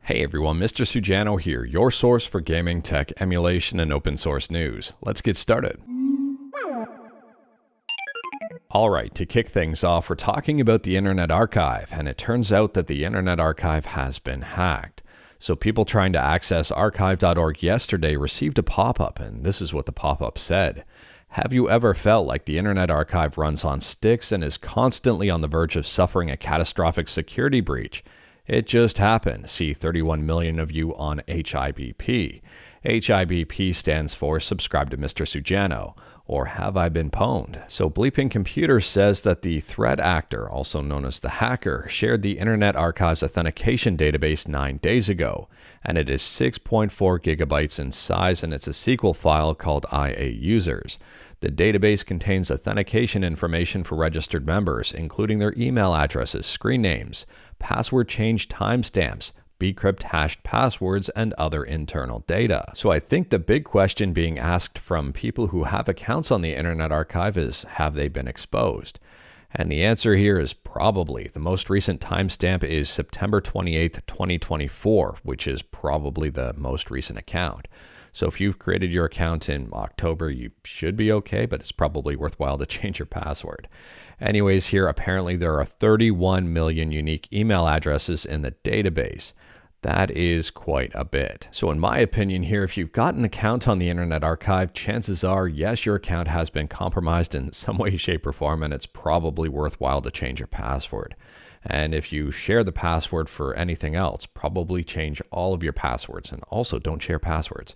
Hey everyone, Mr. Sujano here, your source for gaming, tech, emulation, and open source news. Let's get started. Alright, to kick things off, we're talking about the Internet Archive, and it turns out that the Internet Archive has been hacked. So people trying to access archive.org yesterday received a pop-up, and this is what the pop-up said. Have you ever felt like the Internet Archive runs on sticks and is constantly on the verge of suffering a catastrophic security breach? It just happened. See 31 million of you on HIBP. HIBP stands for Subscribe to Mr. Sujano, or Have I Been Pwned? So Bleeping Computer says that the threat actor, also known as the hacker, shared the Internet Archive's authentication database 9 days ago, and it is 6.4 gigabytes in size, and it's a SQL file called IA users. The database contains authentication information for registered members, including their email addresses, screen names, password change timestamps, bcrypt hashed passwords, and other internal data. So I think the big question being asked from people who have accounts on the Internet Archive is, have they been exposed? And the answer here is probably. The most recent timestamp is September 28th, 2024, which is probably the most recent account. So if you've created your account in October, you should be okay, but it's probably worthwhile to change your password. Anyways, here apparently there are 31 million unique email addresses in the database. That is quite a bit. So in my opinion here, if you've got an account on the Internet Archive, chances are, yes, your account has been compromised in some way, shape, or form, and it's probably worthwhile to change your password. And if you share the password for anything else, probably change all of your passwords, and also don't share passwords.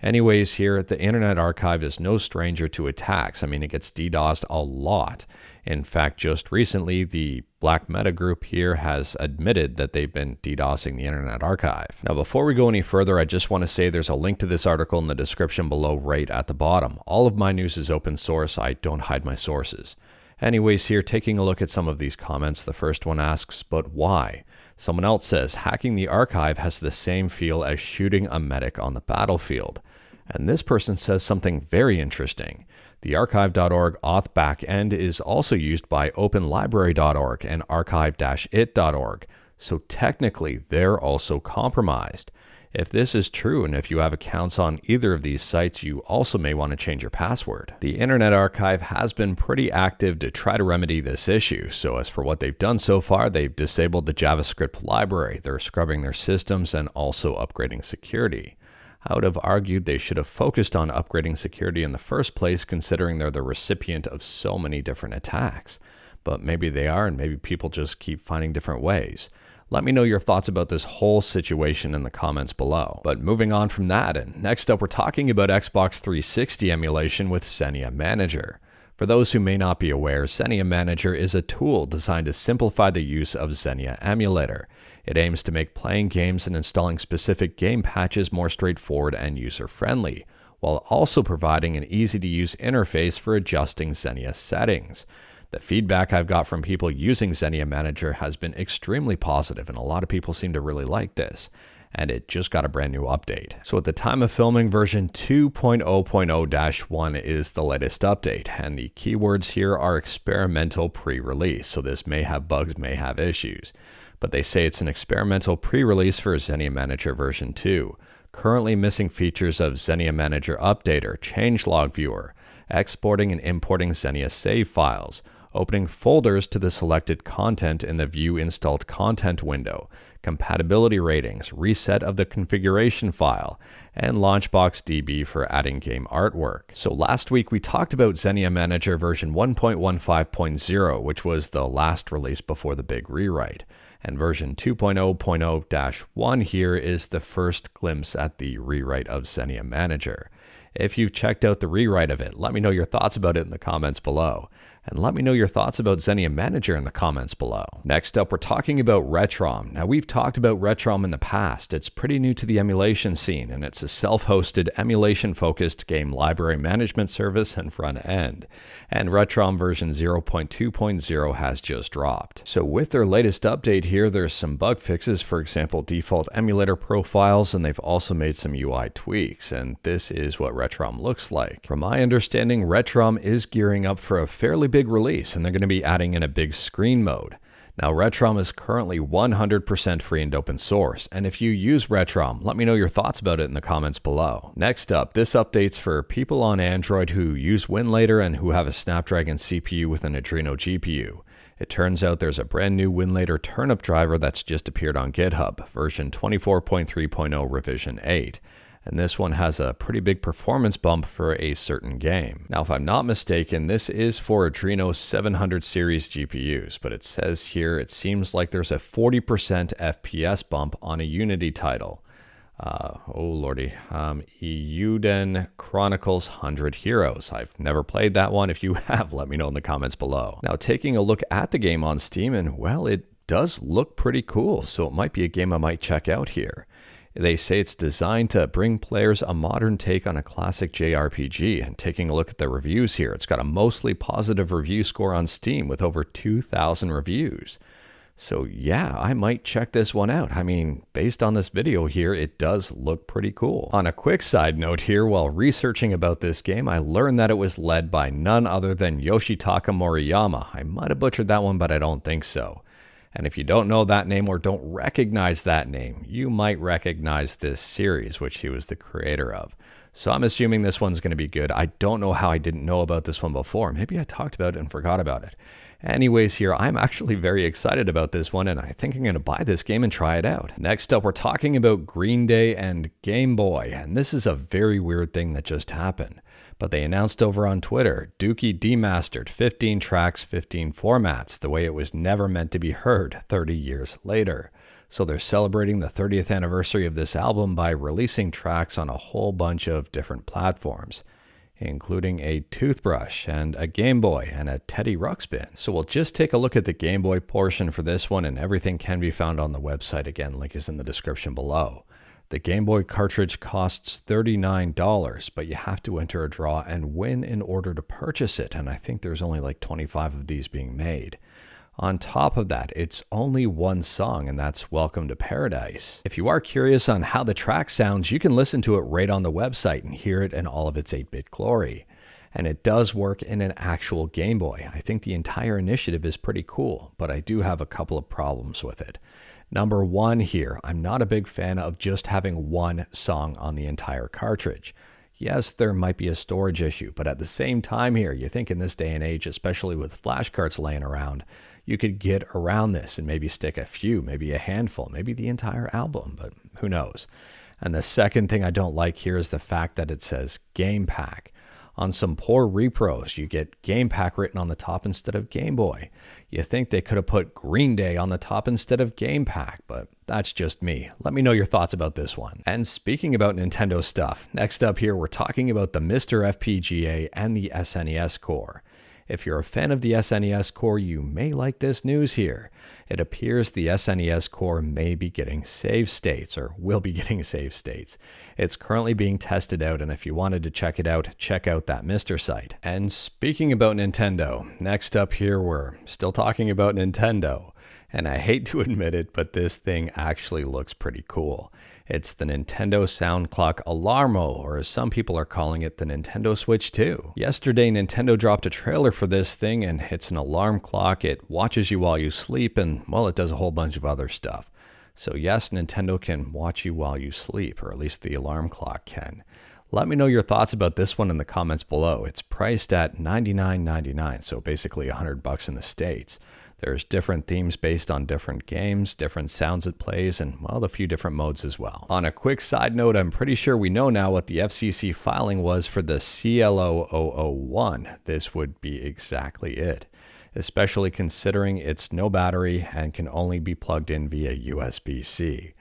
Anyways, here, the Internet Archive is no stranger to attacks. I mean, it gets DDoSed a lot. In fact, just recently, the Black Meta group here has admitted that they've been DDoSing the Internet Archive. Now, before we go any further, I just want to say there's a link to this article in the description below right at the bottom. All of my news is open source. I don't hide my sources. Anyways, here, taking a look at some of these comments, the first one asks, but why? Someone else says, hacking the archive has the same feel as shooting a medic on the battlefield. And this person says something very interesting. The archive.org auth backend is also used by openlibrary.org and archive-it.org. So technically, they're also compromised. If this is true, and if you have accounts on either of these sites, you also may want to change your password. The Internet Archive has been pretty active to try to remedy this issue. So as for what they've done so far, they've disabled the JavaScript library, they're scrubbing their systems, and also upgrading security. I would have argued they should have focused on upgrading security in the first place, considering they're the recipient of so many different attacks. But maybe they are, and maybe people just keep finding different ways. Let me know your thoughts about this whole situation in the comments below. But moving on from that, and next up we're talking about Xbox 360 emulation with Xenia Manager. For those who may not be aware, Xenia Manager is a tool designed to simplify the use of Xenia Emulator. It aims to make playing games and installing specific game patches more straightforward and user-friendly, while also providing an easy-to-use interface for adjusting Xenia settings. The feedback I've got from people using Xenia Manager has been extremely positive, and a lot of people seem to really like this. And it just got a brand new update. So at the time of filming, version 2.0.0-1 is the latest update, and the keywords here are experimental pre-release, so this may have bugs, may have issues. But they say it's an experimental pre-release for Xenia Manager version 2. Currently missing features of Xenia Manager Updater, Changelog Viewer, exporting and importing Xenia save files, opening folders to the selected content in the View Installed Content window, compatibility ratings, reset of the configuration file, and Launchbox DB for adding game artwork. So last week we talked about Xenia Manager version 1.15.0, which was the last release before the big rewrite. And version 2.0.0-1 here is the first glimpse at the rewrite of Xenia Manager. If you've checked out the rewrite of it, let me know your thoughts about it in the comments below. And let me know your thoughts about Xenia Manager in the comments below. Next up, we're talking about Retrom. Now, we've talked about Retrom in the past. It's pretty new to the emulation scene, and it's a self-hosted, emulation-focused game library management service and front end. And Retrom version 0.2.0 has just dropped. So with their latest update here, there's some bug fixes, for example, default emulator profiles, and they've also made some UI tweaks. And this is what Retrom looks like. From my understanding, Retrom is gearing up for a fairly big release, and they're going to be adding in a big screen mode. Now, Retrom is currently 100% free and open source, and if you use Retrom, let me know your thoughts about it in the comments below. Next up, this update's for people on Android who use Winlator and who have a Snapdragon CPU with an Adreno GPU. It turns out there's a brand new Winlator Turnip driver that's just appeared on GitHub, version 24.3.0 revision 8. And this one has a pretty big performance bump for a certain game. Now, if I'm not mistaken, this is for Adreno 700 series GPUs, but it says here it seems like there's a 40% FPS bump on a Unity title. Oh lordy, Euden Chronicles 100 Heroes. I've never played that one. If you have, let me know in the comments below. Now, taking a look at the game on Steam, and well, it does look pretty cool, so it might be a game I might check out here. They say it's designed to bring players a modern take on a classic JRPG, and taking a look at the reviews here, it's got a mostly positive review score on Steam with over 2,000 reviews. So yeah, I might check this one out. I mean, based on this video here, it does look pretty cool. On a quick side note here, while researching about this game, I learned that it was led by none other than Yoshitaka Moriyama. I might have butchered that one, but I don't think so. And if you don't know that name or don't recognize that name, you might recognize this series, which he was the creator of. So I'm assuming this one's going to be good. I don't know how I didn't know about this one before. Maybe I talked about it and forgot about it. Anyways, here, I'm actually very excited about this one, and I think I'm going to buy this game and try it out. Next up, we're talking about Green Day and Game Boy, and this is a very weird thing that just happened. But they announced over on Twitter, Dookie demastered 15 tracks, 15 formats, the way it was never meant to be heard 30 years later. So they're celebrating the 30th anniversary of this album by releasing tracks on a whole bunch of different platforms, including a toothbrush and a Game Boy and a Teddy Ruxpin. So we'll just take a look at the Game Boy portion for this one, and everything can be found on the website. Again, link is in the description below. The Game Boy cartridge costs $39, but you have to enter a draw and win in order to purchase it, and I think there's only like 25 of these being made. On top of that, it's only one song, and that's Welcome to Paradise. If you are curious on how the track sounds, you can listen to it right on the website and hear it in all of its 8-bit glory. And it does work in an actual Game Boy. I think the entire initiative is pretty cool, but I do have a couple of problems with it. Number one here, I'm not a big fan of just having one song on the entire cartridge. Yes, there might be a storage issue, but at the same time here, you think in this day and age, especially with flashcards laying around, you could get around this and maybe stick a few, maybe a handful, maybe the entire album, but who knows. And the second thing I don't like here is the fact that it says Game Pack. On some poor repros, you get Game Pack written on the top instead of Game Boy. You think they could have put Green Day on the top instead of Game Pack, but that's just me. Let me know your thoughts about this one. And speaking about Nintendo stuff, next up here, we're talking about the Mr. FPGA and the SNES core. If you're a fan of the SNES core, you may like this news here. It appears the SNES core may be getting save states, or will be getting save states. It's currently being tested out, and if you wanted to check it out, check out that Mr. site. And speaking about Nintendo, next up here, we're still talking about Nintendo. And I hate to admit it, but this thing actually looks pretty cool. It's the Nintendo Sound Clock Alarmo, or as some people are calling it, the Nintendo Switch 2. Yesterday, Nintendo dropped a trailer for this thing, and it's an alarm clock. It watches you while you sleep, and, well, it does a whole bunch of other stuff. So yes, Nintendo can watch you while you sleep, or at least the alarm clock can. Let me know your thoughts about this one in the comments below. It's priced at $99.99, so basically $100 in the States. There's different themes based on different games, different sounds it plays, and, well, a few different modes as well. On a quick side note, I'm pretty sure we know now what the FCC filing was for the CL0001. This would be exactly it, especially considering it's no battery and can only be plugged in via USB-C.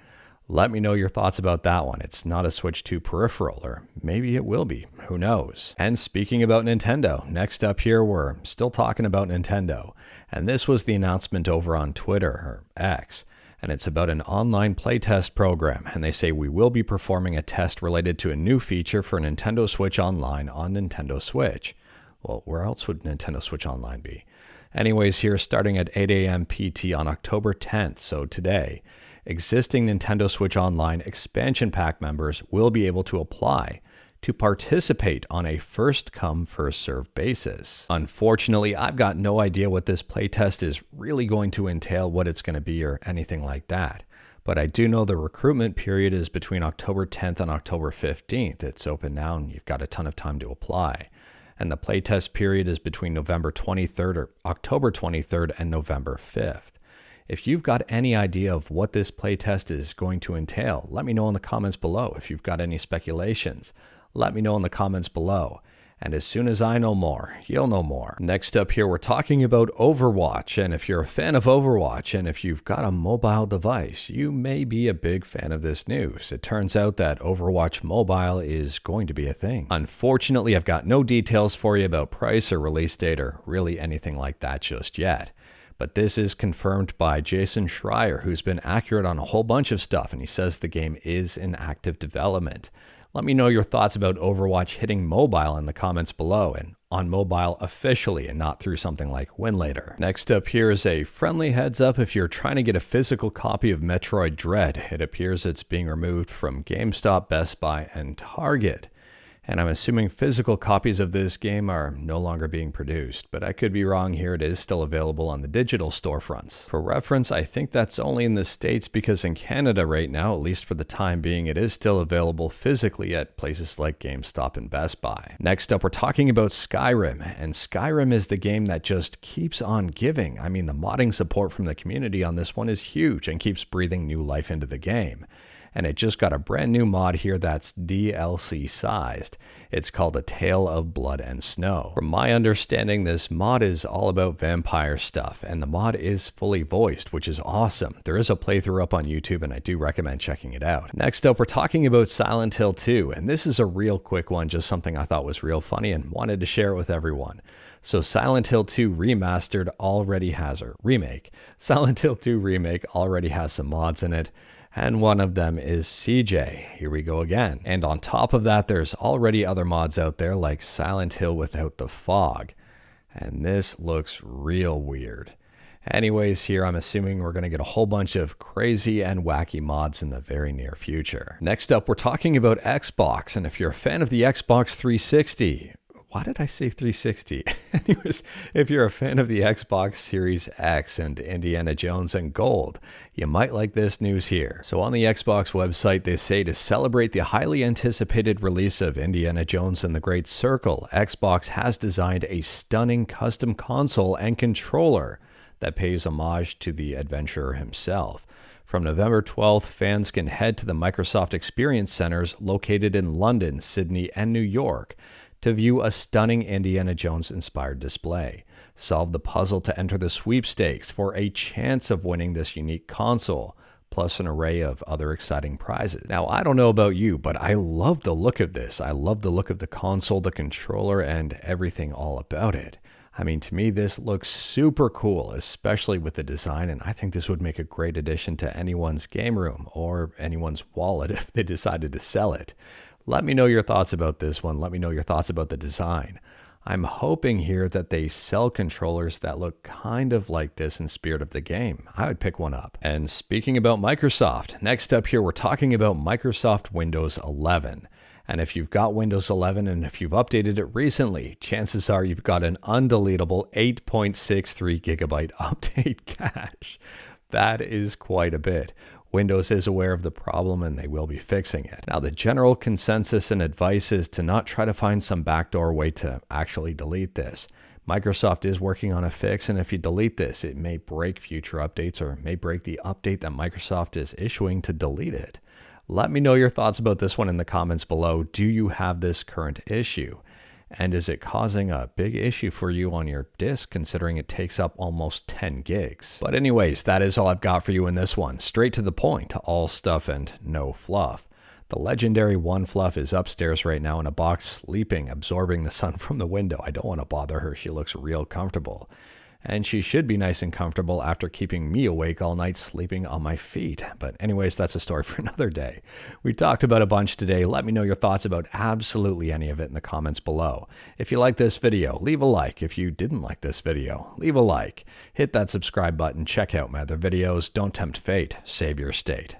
Let me know your thoughts about that one. It's not a Switch 2 peripheral, or maybe it will be. Who knows? And speaking about Nintendo, next up here, we're still talking about Nintendo. And this was the announcement over on Twitter, or X. And it's about an online playtest program. And they say we will be performing a test related to a new feature for Nintendo Switch Online on Nintendo Switch. Well, where else would Nintendo Switch Online be? Anyways, here, starting at 8 a.m. PT on October 10th, so today, existing Nintendo Switch Online expansion pack members will be able to apply, to participate on a first-come, first-served basis. Unfortunately, I've got no idea what this playtest is really going to entail, what it's going to be, or anything like that. But I do know the recruitment period is between October 10th and October 15th. It's open now and you've got a ton of time to apply. And the playtest period is between November 23rd or October 23rd and November 5th. If you've got any idea of what this playtest is going to entail, let me know in the comments below. If you've got any speculations, let me know in the comments below. And as soon as I know more, you'll know more. Next up here, we're talking about Overwatch. And if you're a fan of Overwatch, and if you've got a mobile device, you may be a big fan of this news. It turns out that Overwatch Mobile is going to be a thing. Unfortunately, I've got no details for you about price or release date or really anything like that just yet. But this is confirmed by Jason Schreier, who's been accurate on a whole bunch of stuff, and he says the game is in active development. Let me know your thoughts about Overwatch hitting mobile in the comments below, and on mobile officially and not through something like Winlator. Next up here is a friendly heads up if you're trying to get a physical copy of Metroid Dread. It appears it's being removed from GameStop, Best Buy, and Target. And I'm assuming physical copies of this game are no longer being produced, but I could be wrong here. It is still available on the digital storefronts. For reference, I think that's only in the States because in Canada right now, at least for the time being, it is still available physically at places like GameStop and Best Buy. Next up, we're talking about Skyrim, and Skyrim is the game that just keeps on giving. I mean, the modding support from the community on this one is huge and keeps breathing new life into the game. And it just got a brand new mod here that's DLC sized. It's called A Tale of Blood and Snow. From my understanding, this mod is all about vampire stuff, and the mod is fully voiced, which is awesome. There is a playthrough up on YouTube, and I do recommend checking it out. Next up, we're talking about Silent Hill 2, and this is a real quick one, just something I thought was real funny and wanted to share it with everyone. So Silent Hill 2 Remastered already has, or Remake, Silent Hill 2 Remake already has some mods in it. And one of them is CJ. Here we go again. And on top of that, there's already other mods out there like Silent Hill Without the Fog. And this looks real weird. Anyways, here I'm assuming we're going to get a whole bunch of crazy and wacky mods in the very near future. Next up, we're talking about Xbox. And if you're a fan of the Xbox 360, why did I say 360? Anyways, if you're a fan of the Xbox Series X and Indiana Jones and Gold, you might like this news here. So on the Xbox website, they say to celebrate the highly anticipated release of Indiana Jones and the Great Circle, Xbox has designed a stunning custom console and controller that pays homage to the adventurer himself. From November 12th, fans can head to the Microsoft Experience Centers located in London, Sydney, and New York to view a stunning Indiana Jones-inspired display. Solve the puzzle to enter the sweepstakes for a chance of winning this unique console, plus an array of other exciting prizes. Now, I don't know about you, but I love the look of this. I love the look of the console, the controller, and everything all about it. I mean, to me, this looks super cool, especially with the design, and I think this would make a great addition to anyone's game room or anyone's wallet if they decided to sell it. Let me know your thoughts about this one. Let me know your thoughts about the design. I'm hoping here that they sell controllers that look kind of like this in spirit of the game. I would pick one up. And speaking about Microsoft, next up here, we're talking about Microsoft Windows 11. And if you've got Windows 11 and if you've updated it recently, chances are you've got an undeletable 8.63 gigabyte update cache. That is quite a bit. Windows is aware of the problem and they will be fixing it. Now, the general consensus and advice is to not try to find some backdoor way to actually delete this. Microsoft is working on a fix, and if you delete this, it may break future updates or may break the update that Microsoft is issuing to delete it. Let me know your thoughts about this one in the comments below. Do you have this current issue? And is it causing a big issue for you on your disk, considering it takes up almost 10 gigs? But anyways, that is all I've got for you in this one. Straight to the point, all stuff and no fluff. The legendary One Fluff is upstairs right now in a box, sleeping, absorbing the sun from the window. I don't want to bother her. She looks real comfortable. And she should be nice and comfortable after keeping me awake all night sleeping on my feet. But anyways, that's a story for another day. We talked about a bunch today. Let me know your thoughts about absolutely any of it in the comments below. If you like this video, leave a like. If you didn't like this video, leave a like. Hit that subscribe button. Check out my other videos. Don't tempt fate. Save your state.